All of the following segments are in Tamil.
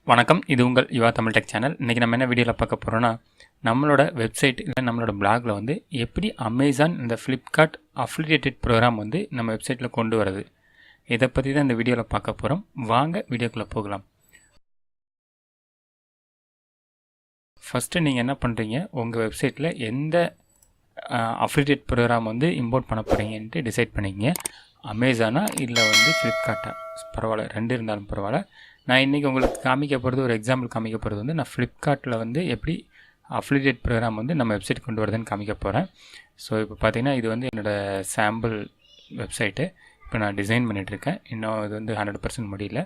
வணக்கம், இது உங்கள் YuvaTamilTech சேனல். இன்றைக்கி நம்ம என்ன வீடியோவில் பார்க்க போகிறோன்னா, நம்மளோட வெப்சைட் இல்லை நம்மளோட பிளாகில் வந்து எப்படி அமேசான் இந்த ஃப்ளிப்கார்ட் அஃபிலியேட்டட் ப்ரோக்ராம் வந்து நம்ம வெப்சைட்டில் கொண்டு வரது, இதை பற்றி தான் இந்த வீடியோவில் பார்க்க போகிறோம். வாங்க வீடியோக்குள்ளே போகலாம். ஃபஸ்ட்டு நீங்கள் என்ன பண்ணுறீங்க, உங்கள் வெப்சைட்டில் எந்த அஃபிலியேட் ப்ரோக்ராம் வந்து இம்போர்ட் பண்ண போகிறீங்கன்ட்டு டிசைட் பண்ணிக்கிங்க. அமேசானா இல்லை வந்து ஃப்ளிப்கார்ட்டா, பரவாயில்ல, ரெண்டு இருந்தாலும் பரவாயில்ல. நான் இன்றைக்கி உங்களுக்கு காமிக்க போகிறது, ஒரு எக்ஸாம்பிள் காமிக்க போகிறது வந்து நான் ஃப்ளிப்கார்ட்டில் வந்து எப்படி அஃபிலியேட் ப்ரோக்ராம் வந்து நம்ம வெப்சைட் கொண்டு வரதுன்னு காமிக்க போகிறேன். ஸோ இப்போ பார்த்திங்கன்னா இது வந்து என்னோடய சாம்பிள் வெப்சைட்டு இப்போ நான் டிசைன் பண்ணிகிட்ருக்கேன். இன்னும் இது வந்து 100% முடியல.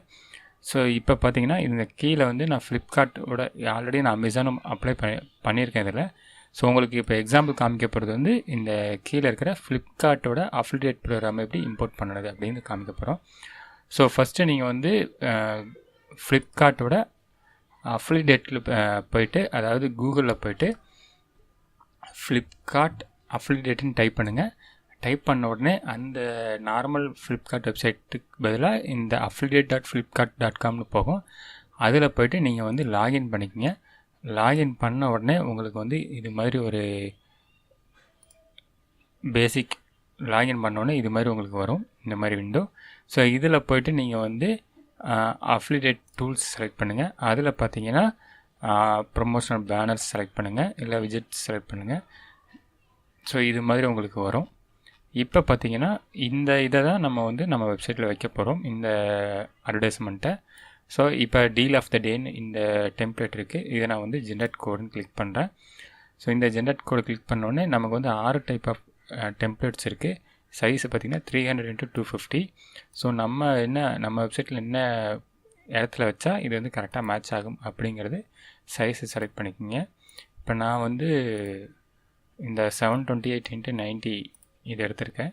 ஸோ இப்போ பார்த்திங்கன்னா இந்த கீழே வந்து நான் ஃப்ளிப்கார்ட்டோட ஆல்ரெடி நான் அமேசானும் அப்ளை பண்ணியிருக்கேன் இதில். ஸோ உங்களுக்கு இப்போ எக்ஸாம்பிள் காமிக்க போகிறது வந்து இந்த கீழே இருக்கிற ஃப்ளிப்கார்ட்டோட அஃபிலியேட் ப்ரோக்ராம் எப்படி இம்போர்ட் பண்ணுறது அப்படின்னு காமிக்க போகிறோம். ஸோ ஃபஸ்ட்டு நீங்கள் வந்து ஃப்ளிப்கார்ட்டோட அஃபிலியேட்டில் போயிட்டு, அதாவது கூகுளில் போயிட்டு ஃப்ளிப்கார்ட் அஃபிலியேட்டுன்னு டைப் பண்ணுங்கள். டைப் பண்ண உடனே அந்த நார்மல் ஃப்ளிப்கார்ட் வெப்சைட்டுக்கு பதிலாக இந்த affiliate.flipkart.comனு போகும். அதில் போய்ட்டு நீங்கள் வந்து லாகின் பண்ணிக்கோங்க. லாகின் பண்ண உடனே உங்களுக்கு வந்து இது மாதிரி ஒரு பேசிக் லாகின் பண்ணோடனே இது மாதிரி உங்களுக்கு வரும், இந்த மாதிரி விண்டோ. ஸோ இதில் போய்ட்டு நீங்கள் வந்து அஃபிலியேட் டூல்ஸ் செலக்ட் பண்ணுங்கள். அதில் பார்த்தீங்கன்னா ப்ரொமோஷனல் பேனர்ஸ் செலக்ட் பண்ணுங்கள், இல்லை விஜெட்ஸ் செலக்ட் பண்ணுங்கள். ஸோ இது மாதிரி உங்களுக்கு வரும். இப்போ பார்த்தீங்கன்னா இந்த இதை தான் நம்ம வந்து நம்ம வெப்சைட்டில் வைக்க போகிறோம், இந்த அட்வர்டைஸ்மெண்ட்டை. ஸோ இப்போ டீல் ஆஃப் த டேன்னு இந்த டெம்ப்ளேட் இருக்குது. இதை நான் வந்து ஜென்ரேட் கோடுன்னு கிளிக் பண்ணுறேன். ஸோ இந்த ஜென்ரேட் கோடு கிளிக் பண்ணோடனே நமக்கு வந்து 6 டைப் ஆஃப் டெம்ப்ளேட்ஸ் இருக்குது. சைஸு பார்த்திங்கன்னா 300x250. ஸோ நம்ம வெப்சைட்டில் என்ன இடத்துல வச்சா இது வந்து கரெக்டாக மேட்ச் ஆகும் அப்படிங்கிறது சைஸு செலக்ட் பண்ணிக்கோங்க. இப்போ நான் வந்து இந்த 728x90 இது எடுத்திருக்கேன்.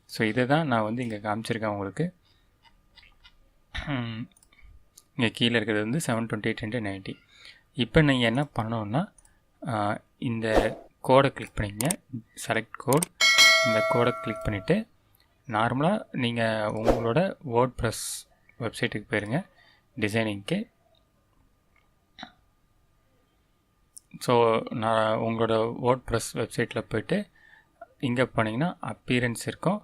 ஸோ இதை தான் நான் வந்து இங்கே காமிச்சிருக்கேன் உங்களுக்கு. இங்கே கீழே இருக்கிறது வந்து 728x90. இப்போ நீங்கள் என்ன பண்ணணுன்னா, இந்த கோடை கிளிக் பண்ணிக்கங்க, செலக்ட் கோட். இந்த கோடை கிளிக் பண்ணிவிட்டு நார்மலாக நீங்கள் உங்களோட வேர்ட்ப்ரெஸ் வெப்சைட்டுக்கு போயிருங்க, டிசைனிங்க்கு. ஸோ நான் உங்களோட வேர்ட்ப்ரெஸ் வெப்சைட்டில் போய்ட்டு இங்கே போனீங்கன்னா அப்பியரன்ஸ் இருக்கும்.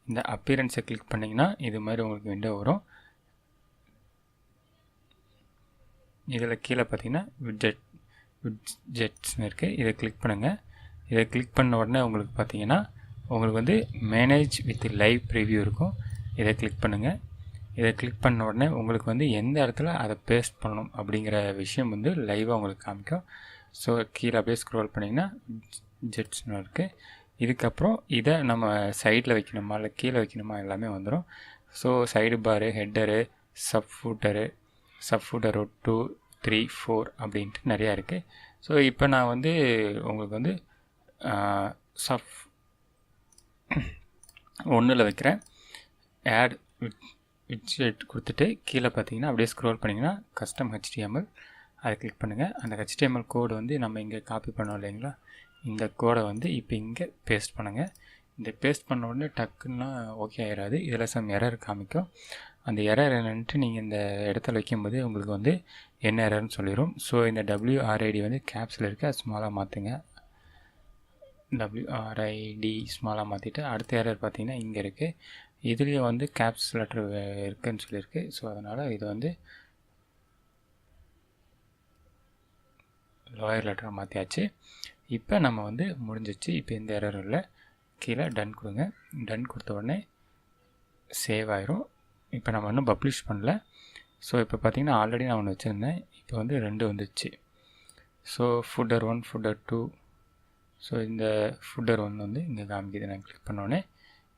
இந்த அப்பியரன்ஸை கிளிக் பண்ணிங்கன்னா இது மாதிரி உங்களுக்கு விண்டோ வரும். இதில் கீழே பார்த்தீங்கன்னா விட்ஜெட்ஸ்னு இருக்குது. இதை கிளிக் பண்ணுங்கள். இதை கிளிக் பண்ண உடனே உங்களுக்கு பார்த்தீங்கன்னா உங்களுக்கு வந்து மேனேஜ் வித் லைவ் ப்ரிவ்யூ இருக்கும். இதை கிளிக் பண்ணுங்கள். இதை கிளிக் பண்ண உடனே உங்களுக்கு வந்து எந்த இடத்துல அதை பேஸ்ட் பண்ணணும் அப்படிங்கிற விஷயம் வந்து லைவாக உங்களுக்கு காமிக்கும். ஸோ கீழே அப்படியே ஸ்க்ரோல் பண்ணிங்கன்னா ஜெட்ஸ்னு இருக்குது. இதுக்கப்புறம் இதை நம்ம சைடில் வைக்கணுமா இல்லை கீழே வைக்கணுமா எல்லாமே வந்துடும். ஸோ சைடு பாரு, ஹெட்டரு, சப் ஃபூட்டர் 2, 3, 4 அப்படின்ட்டு நிறையா இருக்குது. ஸோ இப்போ நான் வந்து உங்களுக்கு வந்து சப் 1ல் வைக்கிறேன். ஆட் விட்ஜெட் கொடுத்துட்டு கீழே பார்த்தீங்கன்னா அப்படியே ஸ்க்ரோல் பண்ணிங்கன்னா கஸ்டம் HTML அதை கிளிக் பண்ணுங்கள். அந்த HTML கோடு வந்து நம்ம இங்கே காப்பி பண்ணோம் இல்லைங்களா, இந்த கோடை வந்து இப்போ இங்கே பேஸ்ட் பண்ணுங்கள். இந்த பேஸ்ட் பண்ண உடனே டக்குன்னா ஓகே ஆகிடாது, இதில் சம் எரர் காமிக்கும். அந்த எரர் என்னன்ட்டு நீங்கள் இந்த இடத்துல வைக்கும்போது உங்களுக்கு வந்து என்ன எரர்னு சொல்லிடும். ஸோ இந்த WRID வந்து கேப்ஸில் இருக்குது, அது ஸ்மாலாக மாற்றுங்க. WRID ஸ்மாலாக மாற்றிட்டு அடுத்த எரர் பார்த்தீங்கன்னா இங்கே இருக்குது. இதுலேயும் வந்து கேப்ஸ் லெட்டர் இருக்குதுன்னு சொல்லியிருக்கு. ஸோ அதனால் இது வந்து லோயர் லெட்டர் மாற்றியாச்சு. இப்போ நம்ம வந்து முடிஞ்சிச்சு. இப்போ எந்த எரரும் இல்லை. கீழே டன் கொடுங்க. டன் கொடுத்த உடனே சேவ் ஆயிரும். இப்போ நம்ம இன்னும் பப்ளிஷ் பண்ணல. ஸோ இப்போ பார்த்திங்கன்னா ஆல்ரெடி நான் ஒன்று வச்சுருந்தேன், இப்போ வந்து 2 வந்துடுச்சு. So footer 1, footer 2. ஸோ இந்த ஃபுட்டர் 1 வந்து இங்கே காமிக்குது. நான் கிளிக் பண்ணோடனே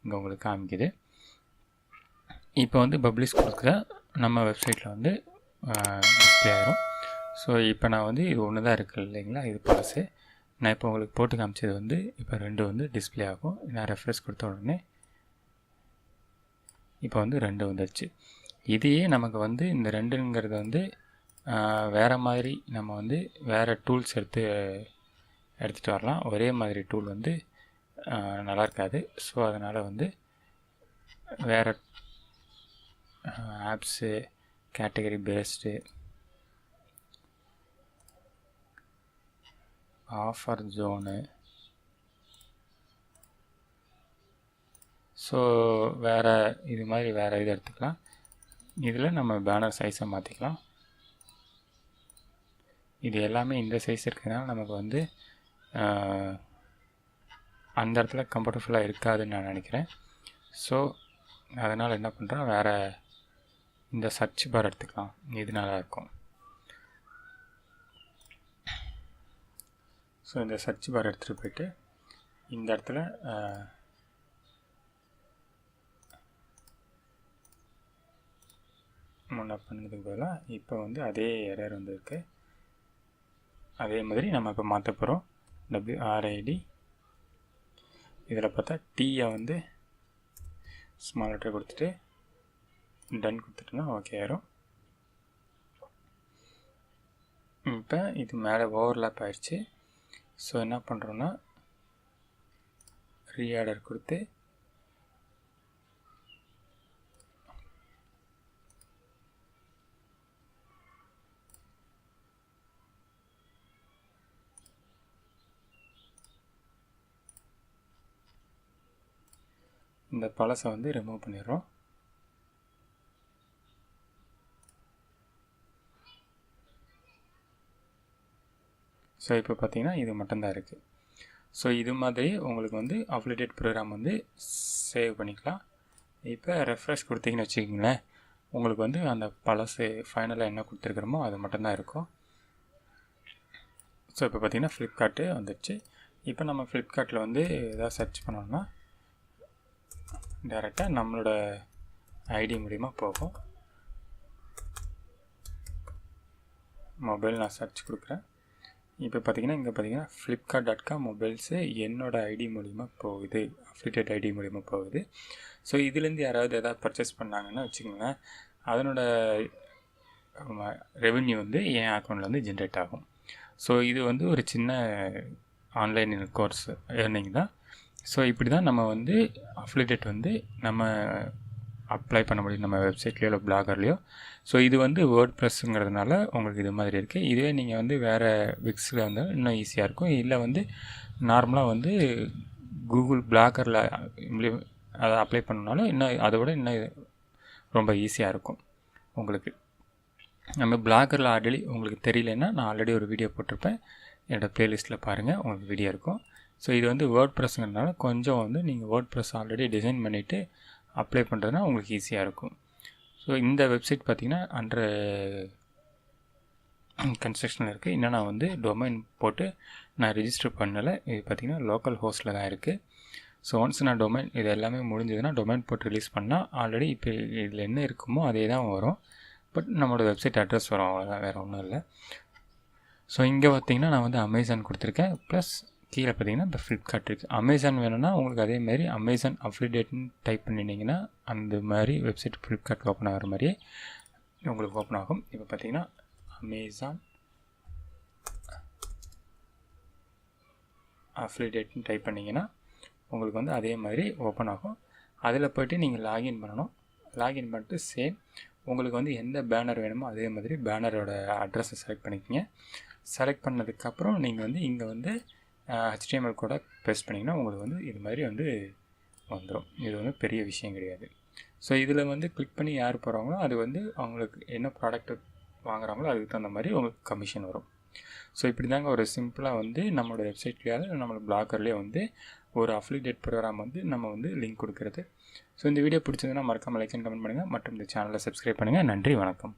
இங்கே உங்களுக்கு காமிக்குது. இப்போ வந்து பப்ளிஷ் கொடுக்குற நம்ம வெப்சைட்டில் வந்து டிஸ்பிளே ஆயிரும். ஸோ இப்போ நான் வந்து இது ஒன்று தான் இருக்குது இல்லைங்களா, இது பழசு. நான் இப்போ உங்களுக்கு போட்டு காமிச்சது வந்து இப்போ 2 வந்து டிஸ்பிளே ஆகும். நான் ரெஃப்ரெஷ் கொடுத்த உடனே இப்போ வந்து 2 வந்துடுச்சு. இதையே நமக்கு வந்து இந்த 2ங்கிறது வந்து வேறு மாதிரி நம்ம வந்து வேறு டூல்ஸ் எடுத்துகிட்டு வரலாம். ஒரே மாதிரி டூல் வந்து நல்லா இருக்காது. ஸோ அதனால் வந்து வேறு apps category based offer zone. So வேறு இது மாதிரி வேறு இது எடுத்துக்கலாம். இதில் நம்ம பேனர் சைஸை மாற்றிக்கலாம். இது எல்லாமே இந்த சைஸ் இருக்கிறதுனால நமக்கு வந்து அந்த இடத்துல கம்ஃபர்டபுளாக இருக்காதுன்னு நான் நினைக்கிறேன். ஸோ அதனால் என்ன பண்ணுறோம், வேறு இந்த சர்ச் பார் எடுத்துக்கலாம். இது நல்லாயிருக்கும். ஸோ இந்த சர்ச் பார் எடுத்துகிட்டு போயிட்டு இந்த இடத்துல முன்ன பண்ணதுக்கு பதிலாக இப்போ வந்து அதே எரர் வந்துருக்கு. அதே மாதிரி நம்ம இப்போ மாற்ற போகிறோம். WRID இதில் பார்த்தா டீயை வந்து ஸ்மால் லெட்டர் கொடுத்துட்டு டன் கொடுத்துட்டோன்னா ஓகே ஆயிரும். இப்போ இது மேலே ஓவர்லாப் ஆயிடுச்சு. ஸோ என்ன பண்ணுறோன்னா ரீஆர்டர் கொடுத்து இந்த பழசை வந்து ரிமூவ் பண்ணிடுறோம். ஸோ இப்போ பார்த்தீங்கன்னா இது மட்டும்தான் இருக்குது. ஸோ இது மாதிரி உங்களுக்கு வந்து அஃபிலியேட் ப்ரோக்ராம் வந்து சேவ் பண்ணிக்கலாம். இப்போ ரெஃப்ரெஷ் கொடுத்தீங்கன்னு வச்சுக்கிங்களேன், உங்களுக்கு வந்து அந்த பழசு ஃபைனலாக என்ன கொடுத்துருக்குறோமோ அது மட்டும்தான் இருக்கும். ஸோ இப்போ பார்த்தீங்கன்னா ஃப்ளிப்கார்ட்டு வந்துடுச்சு. இப்போ நம்ம ஃப்ளிப்கார்ட்டில் வந்து எதாவது சர்ச் பண்ணோம்னா டைரெக்டாக நம்மளோட ஐடி மூலிமா போகும். மொபைல் நான் சர்ச் கொடுக்குறேன். இப்போ பார்த்தீங்கன்னா இங்கே பார்த்தீங்கன்னா flipkart.com மொபைல்ஸு என்னோடய ஐடி மூலிமா போகுது, அஃபிலியேட் ஐடி மூலிமா போகுது. ஸோ இதுலேருந்து யாராவது எதாவது பர்ச்சேஸ் பண்ணாங்கன்னா வச்சுக்கோங்களேன், அதனோட ரெவென்யூ வந்து என் அக்கௌண்ட்டில் வந்து ஜென்ரேட் ஆகும். ஸோ இது வந்து ஒரு சின்ன ஆன்லைன் கோர்ஸ் ஏர்னிங் தான். ஸோ இப்படி தான் நம்ம வந்து அஃபிலியேட் வந்து நம்ம அப்ளை பண்ண முடியும் நம்ம வெப்சைட்லேயோ இல்லை பிளாகர்லேயோ. ஸோ இது வந்து வேர்ட்ப்ரெஸ்ஸுங்கிறதுனால உங்களுக்கு இது மாதிரி இருக்குது. இதுவே நீங்கள் வந்து வேறு விக்ஸில் வந்து இன்னும் ஈஸியாக இருக்கும். இல்லை வந்து நார்மலாக வந்து கூகுள் பிளாகரில் அதை அப்ளை பண்ணனாலும் இன்னும் அதை விட இன்னும் ரொம்ப ஈஸியாக இருக்கும் உங்களுக்கு. நம்ம பிளாகரில் ஆல்ரெடி உங்களுக்கு தெரியலன்னா நான் ஆல்ரெடி ஒரு வீடியோ போட்டிருப்பேன், என்னோடய ப்ளேலிஸ்ட்டில் பாருங்கள், உங்களுக்கு வீடியோ இருக்கும். ஸோ இது வந்து வேர்ட்ப்ரெஸ்ஸுங்கிறதுனால கொஞ்சம் வந்து நீங்கள் வேர்ட்ப்ரெஸ் ஆல்ரெடி டிசைன் பண்ணிவிட்டு அப்ளை பண்ணுறதுனா உங்களுக்கு ஈஸியாக இருக்கும். ஸோ இந்த வெப்சைட் பார்த்திங்கன்னா அண்டர் கன்ஸ்ட்ரக்ஷனில் இருக்குது. இன்னும் நான் வந்து டொமைன் போட்டு நான் ரிஜிஸ்டர் பண்ணலை. இது பார்த்திங்கன்னா லோக்கல் ஹோஸ்ட்டில் தான் இருக்குது. ஸோ ஒன்ஸ் நான் டொமைன் இது எல்லாமே முடிஞ்சதுன்னா டொமைன் போட்டு ரிலீஸ் பண்ணால் ஆல்ரெடி இப்போ இதில் என்ன இருக்குமோ அதே தான் வரும். பட் நம்மளோட வெப்சைட் அட்ரஸ் வரும், அவ்வளோதான், வேறு ஒன்றும் இல்லை. ஸோ இங்கே பார்த்திங்கன்னா நான் வந்து அமேசான் கொடுத்துருக்கேன். ப்ளஸ் கீழே பார்த்தீங்கன்னா இந்த ஃப்ளிப்கார்ட் இருக்குது. அமேசான் வேணும்னா உங்களுக்கு அதேமாதிரி அமேசான் அஃபிலியேட்னு டைப் பண்ணிட்டீங்கன்னா அந்த மாதிரி வெப்சைட் ஃப்ளிப்கார்ட் ஓப்பன் ஆகிற மாதிரியே உங்களுக்கு ஓப்பன் ஆகும். இப்போ பார்த்தீங்கன்னா அமேசான் அஃபிலியேட்னு டைப் பண்ணிங்கன்னா உங்களுக்கு வந்து அதே மாதிரி ஓப்பன் ஆகும். அதில் போய்ட்டு நீங்கள் லாகின் பண்ணணும். லாகின் பண்ணிட்டு சேம் உங்களுக்கு வந்து எந்த பேனர் வேணுமோ அதே மாதிரி பேனரோட அட்ரஸை செலக்ட் பண்ணிக்கோங்க. செலக்ட் பண்ணதுக்கப்புறம் நீங்கள் வந்து இங்கே வந்து HTML கூட பேஸ்ட் பண்ணிங்கன்னா உங்களுக்கு வந்து இது மாதிரி வந்து வந்துடும். இது வந்து பெரிய விஷயம் கிடையாது. ஸோ இதில் வந்து கிளிக் பண்ணி யார் போகிறாங்களோ அது வந்து அவங்களுக்கு என்ன ப்ராடக்ட் வாங்குகிறாங்களோ அதுக்கு தகுந்த மாதிரி உங்களுக்கு கமிஷன் வரும். ஸோ இப்படி தாங்க ஒரு சிம்பிளாக வந்து நம்மளோட வெப்சைட்லேயாவது நம்மளோட பிளாகர்லேயே வந்து ஒரு அஃபிலியேட் ப்ரோக்ராம் வந்து நம்ம வந்து லிங்க் கொடுக்குறது. ஸோ இந்த வீடியோ பிடிச்சதுன்னா மறக்காமல் லைக் அண்ட் கமெண்ட் பண்ணுங்கள் மற்றும் இந்த சேனலை சப்ஸ்கிரைப் பண்ணுங்கள். நன்றி, வணக்கம்.